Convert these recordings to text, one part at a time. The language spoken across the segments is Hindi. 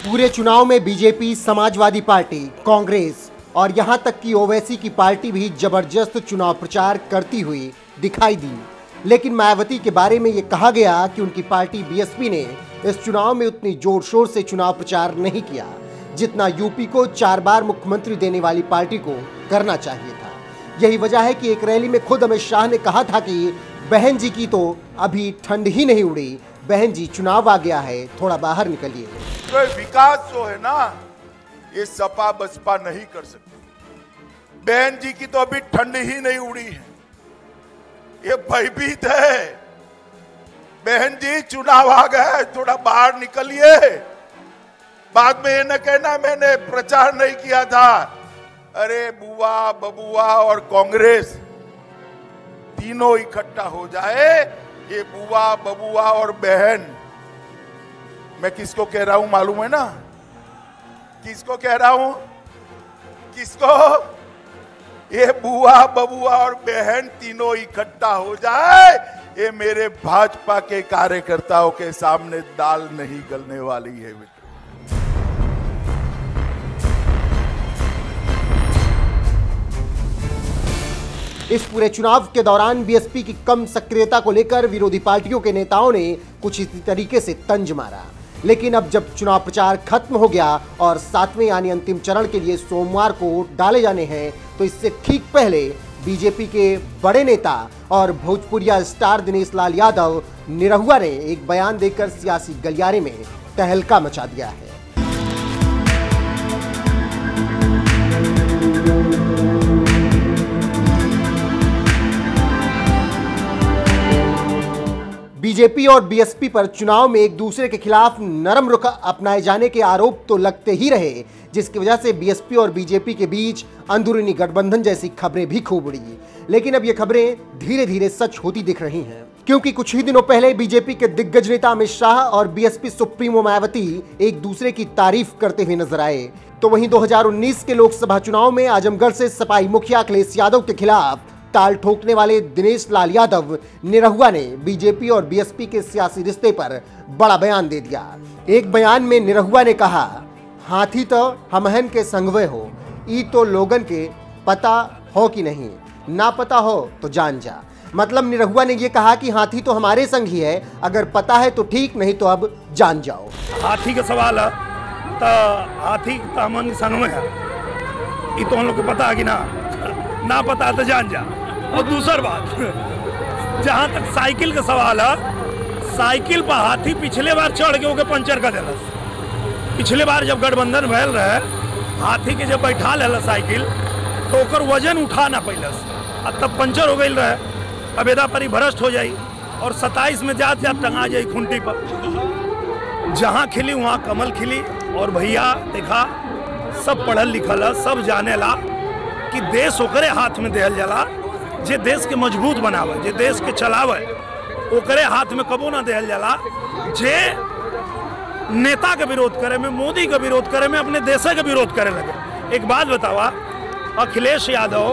पूरे चुनाव में बीजेपी, समाजवादी पार्टी, कांग्रेस और यहां तक कि ओवैसी की पार्टी भी जबरदस्त चुनाव प्रचार करती हुई दिखाई दी। लेकिन मायावती के बारे में यह कहा गया कि उनकी पार्टी बीएसपी ने इस चुनाव में उतनी जोर शोर से चुनाव प्रचार नहीं किया जितना यूपी को 4 बार मुख्यमंत्री देने वाली पार्टी को करना चाहिए था। यही वजह है कि एक रैली में खुद अमित शाह ने कहा था कि बहन जी की तो अभी ठंड ही नहीं उड़ी, बहन जी चुनाव आ गया है, थोड़ा बाहर निकलिए। तो विकास जो है ना, ये सपा बसपा नहीं कर सकती। बहन जी की तो अभी ठंड ही नहीं उड़ी है, ये भयभीत है। बहन जी चुनाव आ गया, थोड़ा बाहर निकलिए। बाद में ये न कहना मैंने प्रचार नहीं किया था। अरे बुआ, बबुआ और कांग्रेस तीनों इकट्ठा हो जाए, ये बुआ, बबुआ और बहन, मैं किसको कह रहा हूं मालूम है ना? किसको कह रहा हूं? किसको? ये बुआ, बबुआ और बहन तीनों इकट्ठा हो जाए, ये मेरे भाजपा के कार्यकर्ताओं के सामने दाल नहीं गलने वाली है। इस पूरे चुनाव के दौरान बीएसपी की कम सक्रियता को लेकर विरोधी पार्टियों के नेताओं ने कुछ इसी तरीके से तंज मारा। लेकिन अब जब चुनाव प्रचार खत्म हो गया और 7वें यानी अंतिम चरण के लिए सोमवार को वोट डाले जाने हैं, तो इससे ठीक पहले बीजेपी के बड़े नेता और भोजपुरिया स्टार दिनेश लाल यादव निरहुआ ने एक बयान देकर सियासी गलियारे में तहलका मचा दिया है। बीजेपी और बीएसपी पर चुनाव में एक दूसरे के खिलाफ नरम रुख अपनाए जाने के आरोप तो लगते ही रहे, जिसकी वजह से बीएसपी और बीजेपी के बीच अंदरूनी गठबंधन जैसी खबरें भी खूब उड़ी। लेकिन अब ये खबरें धीरे धीरे सच होती दिख रही हैं, क्योंकि कुछ ही दिनों पहले बीजेपी के दिग्गज नेता अमित शाह और बीएसपी सुप्रीमो मायावती एक दूसरे की तारीफ करते हुए नजर आए। तो वहीं 2019 के लोकसभा चुनाव में आजमगढ़ से सपाई मुखिया अखिलेश यादव के खिलाफ ताल ठोकने वाले दिनेश लाल यादव निरहुआ ने बीजेपी और बीएसपी के सियासी रिश्ते पर बड़ा बयान दे दिया। एक बयान में निरहुआ ने कहा, हाथी तो हमहन के संगवे हो, ई तो लोगन के पता हो कि नहीं, ना पता हो तो जान जा। मतलब निरहुआ ने यह कहा कि हाथी तो हमारे संग ही है, अगर पता है तो ठीक, नहीं तो अब जान जाओ। हाथी का सवाल है तो हाथी तो हमन संग में है, ये तो हम लोग को पता है कि ना पता तो जान जा। और दूसरी बात, जहाँ तक साइकिल का सवाल है, साइकिल पर हाथी पिछले बार चढ़ के ओके पंचर कर दिलस। पिछले बार जब गठबंधन भैल रहे, हाथी के जब बैठा लेला साइकिल तो ओकर वजन उठा ना पैलस, अब तब पंचर हो गई रहे। अब एदा परी भ्रष्ट हो जाई और 27 में जात टंगा जाई खूंटी पर। जहाँ खिली वहाँ कमल खिली। और भैया देखा, सब पढ़ल लिखल है, सब जाने ला कि देश ओकरे हाथ में देहल जाला जे देश के मजबूत बनावे, जे देश के चलावे, ओकरे हाथ में कबो ना देहल जाला जे नेता के विरोध करे में, मोदी का विरोध करे में, अपने देश का विरोध करे लगे। एक बात बतावा, अखिलेश यादव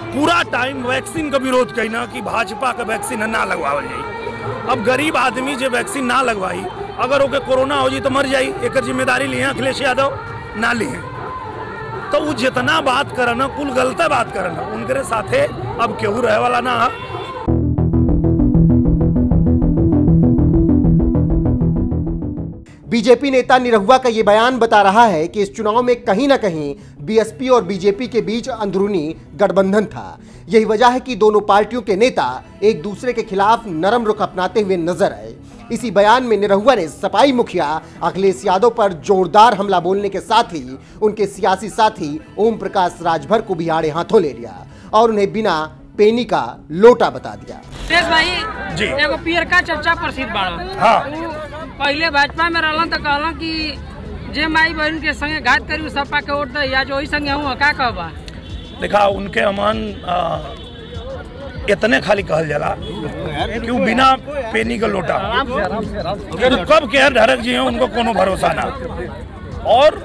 पूरा टाइम वैक्सीन का विरोध कईना कि भाजपा का वैक्सीन ना लगवावल जाई। अब गरीब आदमी जो वैक्सीन ना लगवाई, अगर ओके कोरोना हो जाए तो मर जाई, एक जिम्मेदारी लिए अखिलेश यादव ना लिए। तो वो जितना बात करना कुल गलत बात करना, उनके साथे अब केहू रहे वाला ना। बीजेपी नेता निरहुआ का ये बयान बता रहा है कि इस चुनाव में कहीं ना कहीं बीएसपी और बीजेपी के बीच अंदरूनी गठबंधन था। यही वजह है कि दोनों पार्टियों के नेता एक दूसरे के खिलाफ नरम रुख अपनाते हुए नजर आए। इसी बयान में निरहुआ ने सपाई मुखिया अखिलेश यादव पर जोरदार हमला बोलने के साथ ही उनके सियासी साथी ओम प्रकाश राजभर को भी आड़े हाथों ले लिया और उन्हें बिना पेनी का लोटा बता दिया। भाई जी, एगो पियर का चर्चा प्रसिद्ध बाड़ा। हाँ। पहले भाजपा में रहलन तो कहलन कि जे माई बहन के संगे घात करी सपा के वोट दे, या जो संगे हूँ का कहबा। देखा, उनके अमन इतने खाली कहल जाला क्यों बिना पेनी का लोटा, तो कब केयर ढरक जी हैं उनको कोनो भरोसा ना। और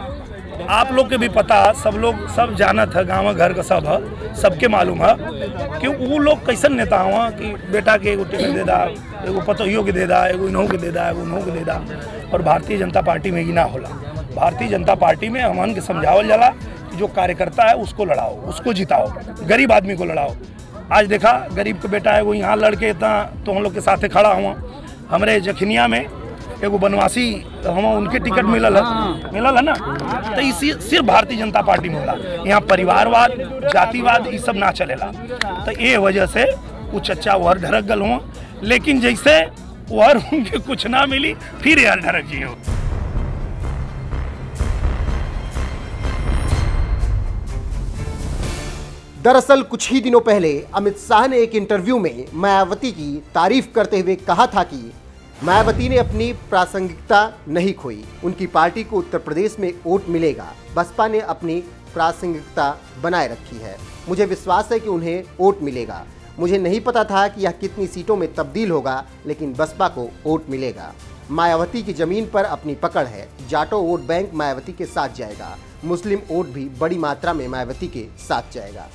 आप लोग के भी पता, सब लोग सब जानत है, गाँव घर का सब है, सबके मालूम है कि वो लोग कैसन नेता हुआ कि बेटा के एगो टिकट दे दा, एगो पतोहियों के दे दा, एगो इन्हों के दे दा, एगो उन्हों के दे दा। और भारतीय जनता पार्टी में ही ना होला, भारतीय जनता पार्टी में हमन के समझावल जाला कि जो कार्यकर्ता है उसको लड़ाओ, उसको जिताओ, गरीब आदमी को लड़ाओ। आज देखा गरीब के बेटा है वो यहाँ लड़के इतना तो हम लोग के साथे खड़ा हुआ। हमारे जखनिया में एगो बनवासी हम उनके टिकट मिलल है ना, तो इसी सिर्फ भारतीय जनता पार्टी में होला। यहाँ परिवारवाद, जातिवाद ये सब ना चलेला। तो ये वजह से वो चच्चा वहर ढरक गल हुआ, लेकिन जैसे वहर उनके कुछ ना मिली फिर यार ढरक जी हो। दरअसल कुछ ही दिनों पहले अमित शाह ने एक इंटरव्यू में मायावती की तारीफ करते हुए कहा था कि मायावती ने अपनी प्रासंगिकता नहीं खोई, उनकी पार्टी को उत्तर प्रदेश में वोट मिलेगा, बसपा ने अपनी प्रासंगिकता बनाए रखी है, मुझे विश्वास है कि उन्हें वोट मिलेगा। मुझे नहीं पता था कि यह कितनी सीटों में तब्दील होगा, लेकिन बसपा को वोट मिलेगा। मायावती की जमीन पर अपनी पकड़ है, जाटो वोट बैंक मायावती के साथ जाएगा, मुस्लिम वोट भी बड़ी मात्रा में मायावती के साथ जाएगा।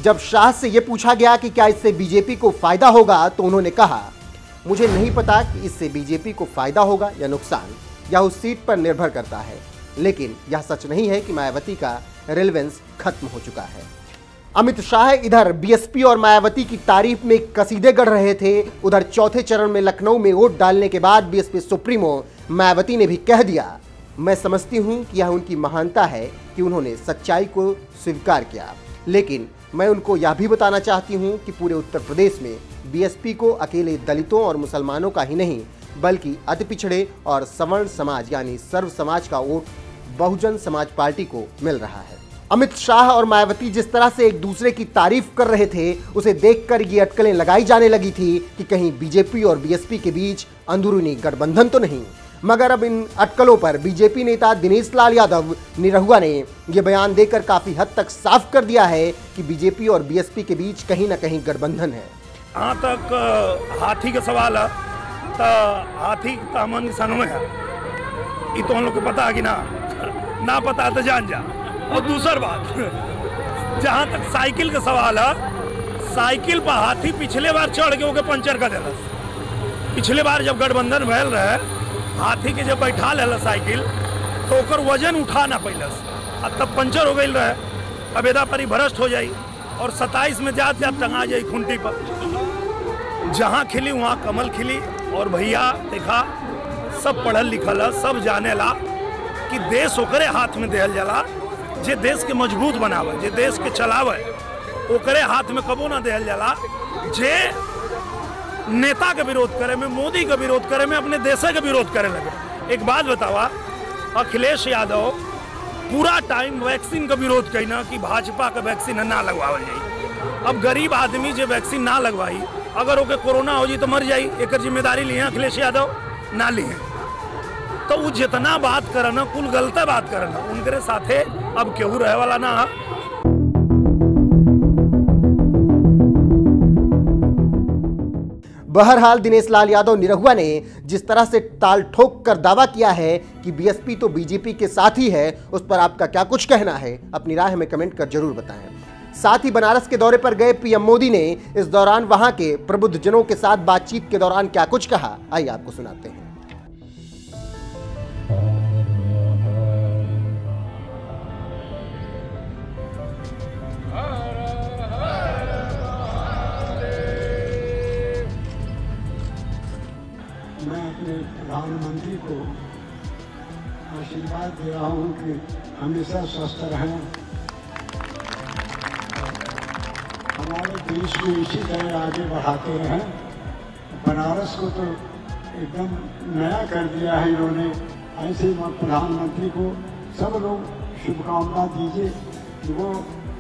जब शाह से यह पूछा गया कि क्या इससे बीजेपी को फायदा होगा, तो उन्होंने कहा, मुझे नहीं पता कि इससे बीजेपी को फायदा होगा या नुकसान, यह उस सीट पर निर्भर करता है, लेकिन यह सच नहीं है कि मायावती का रेलेवेंस खत्म हो चुका है। अमित शाह इधर बीएसपी और मायावती की तारीफ में कसीदे गढ़ रहे थे, उधर चौथे चरण में लखनऊ में वोट डालने के बाद बीएसपी सुप्रीमो मायावती ने भी कह दिया, मैं समझती हूं कि यह उनकी महानता है कि उन्होंने सच्चाई को स्वीकार किया, लेकिन मैं उनको यह भी बताना चाहती हूं कि पूरे उत्तर प्रदेश में बीएसपी को अकेले दलितों और मुसलमानों का ही नहीं, बल्कि अति पिछड़े और सवर्ण समाज यानी सर्व समाज का वोट बहुजन समाज पार्टी को मिल रहा है। अमित शाह और मायावती जिस तरह से एक दूसरे की तारीफ कर रहे थे, उसे देखकर ये अटकलें लगाई जाने लगी थी कि कहीं बीजेपी और बीएसपी के बीच अंदरूनी गठबंधन तो नहीं। मगर अब इन अटकलों पर बीजेपी नेता दिनेश लाल यादव निरहुआ ने यह बयान देकर काफी हद तक साफ कर दिया है कि बीजेपी और बीएसपी के बीच कहीं ना कहीं गठबंधन है। यहाँ तक हाथी का सवाल है, तो हाथी हमन संग में है, ये तो हम लोग को पता है कि ना पता तो जान जा। और दूसर बात, जहाँ तक साइकिल का सवाल है, साइकिल पर हाथी पिछले बार चढ़ के ओके पंचर कर दिलस। पिछले बार जब गठबंधन भैल रहे, हाथी के जब बैठा लेला साइकिल तो ओकर वजन उठा ना पैलस, अब तब पंचर हो गई रहे। अब एदा परी भ्रष्ट हो जाई और 27 में जात टंगा जाई खूंटी पर। जहाँ खिली वहाँ कमल खिली। और भैया देखा सब पढ़ल लिखल है, सब जाने ला कि देश ओकरे हाथ में देहल जाला जे देश के मजबूत बनावे, जे देश के चलावे, ओकरे हाथ में कबो ना देहल जाला जे नेता के विरोध करे में, मोदी का विरोध करे में, अपने देश का विरोध करे लगे। एक बात बतावा, अखिलेश यादव पूरा टाइम वैक्सीन का विरोध कईना कि भाजपा का वैक्सीन ना लगवावल जाई। अब गरीब आदमी जो वैक्सीन ना लगवाई, अगर ओके कोरोना हो जाए तो मर जाई, एक जिम्मेदारी लिए अखिलेश यादव ना लिए। तो वो जितना बात करना कुल गलत बात करना, उनके साथे अब केहू रहे वाला ना है। बहरहाल दिनेश लाल यादव निरहुआ ने जिस तरह से ताल ठोक कर दावा किया है कि बीएसपी तो बीजेपी के साथ ही है, उस पर आपका क्या कुछ कहना है? अपनी राय हमें कमेंट कर जरूर बताएं। साथ ही बनारस के दौरे पर गए पीएम मोदी ने इस दौरान वहां के प्रबुद्ध जनों के साथ बातचीत के दौरान क्या कुछ कहा, आइए आपको सुनाते हैं। मैं अपने प्रधानमंत्री को आशीर्वाद दे रहा हूं कि हमेशा स्वस्थ रहें, हमारे देश को इसी तरह आगे बढ़ाते रहें। बनारस को तो एकदम नया कर दिया है इन्होंने। ऐसे ही प्रधानमंत्री को सब लोग शुभकामना दीजिए कि वो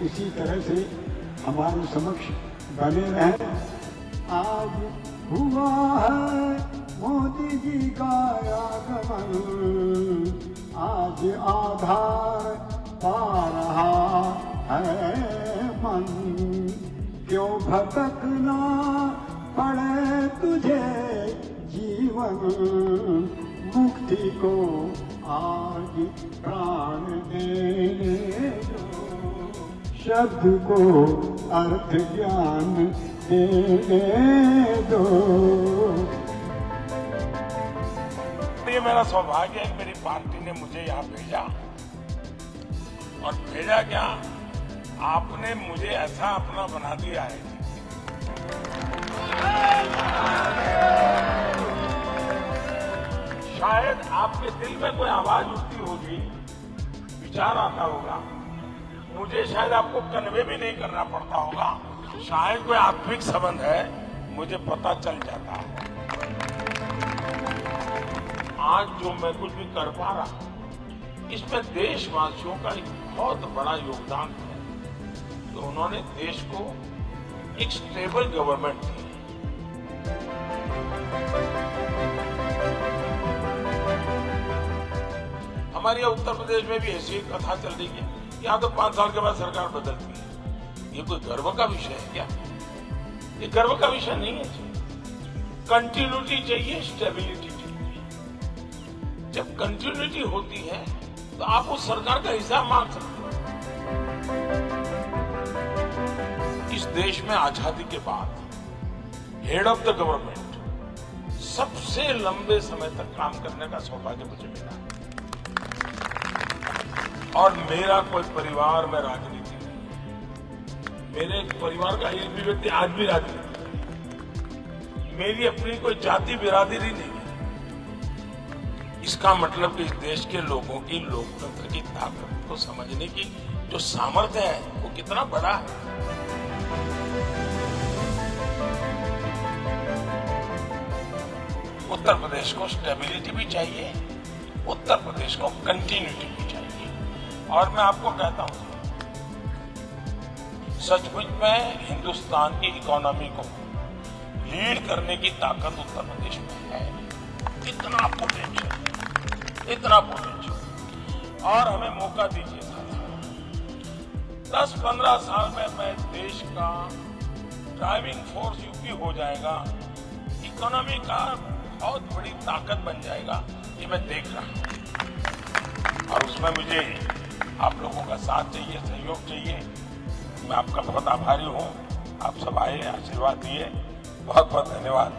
इसी तरह से हमारे समक्ष बने रहें। आज हुआ है मोदी जी का आगमन, आज आधार पा रहा है मन, क्यों भटकना पड़े तुझे जीवन, मुक्ति को आज प्राण देने दो, शब्द को अर्थ ज्ञान देने दो। ये मेरा सौभाग्य है कि मेरी पार्टी ने मुझे यहाँ भेजा, और भेजा क्या, आपने मुझे ऐसा अपना बना दिया है। शायद आपके दिल में कोई आवाज उठती होगी, विचार आता होगा, मुझे शायद आपको कन्वे भी नहीं करना पड़ता होगा, शायद कोई आत्मिक संबंध है, मुझे पता चल जाता है। आज जो मैं कुछ भी कर पा रहा हूं, इसमें देशवासियों का एक बहुत बड़ा योगदान है। तो उन्होंने देश को एक स्टेबल गवर्नमेंट दी। हमारे यहाँ उत्तर प्रदेश में भी ऐसी एक कथा चल रही है, यहाँ तो 5 साल के बाद सरकार बदलती है। ये कोई गर्व का विषय है क्या? ये गर्व का विषय नहीं है। कंटिन्यूटी चाहिए, स्टेबिलिटी चाहिए। जब कंटिन्यूटी होती है तो आप उस सरकार का हिसाब मांग सकते हो। इस देश में आजादी के बाद हेड ऑफ द गवर्नमेंट सबसे लंबे समय तक काम करने का सौभाग्य मुझे मिला। और मेरा कोई परिवार में राजनीति नहीं, मेरे परिवार का एक भी व्यक्ति आज भी राजनीति, मेरी अपनी कोई जाति बिरादरी नहीं है। इसका मतलब कि इस देश के लोगों की लोकतंत्र की ताकत को समझने की जो सामर्थ्य है वो कितना बड़ा है। उत्तर प्रदेश को स्टेबिलिटी भी चाहिए, उत्तर प्रदेश को कंटिन्यूटी भी चाहिए। और मैं आपको कहता हूं, सचमुच में हिंदुस्तान की इकोनॉमी को लीड करने की ताकत उत्तर प्रदेश में है। इतना पोटेंशियल, इतना पोटेंशियल, और हमें मौका दीजिए। 10-15 साल में मैं देश का ड्राइविंग फोर्स यूपी हो जाएगा, इकोनॉमी का बहुत बड़ी ताकत बन जाएगा, ये मैं देख रहा हूं। और उसमें मुझे आप लोगों का साथ चाहिए, सहयोग चाहिए। मैं आपका बहुत आभारी हूं। आप सब आए, आशीर्वाद दिए, बहुत बहुत धन्यवाद।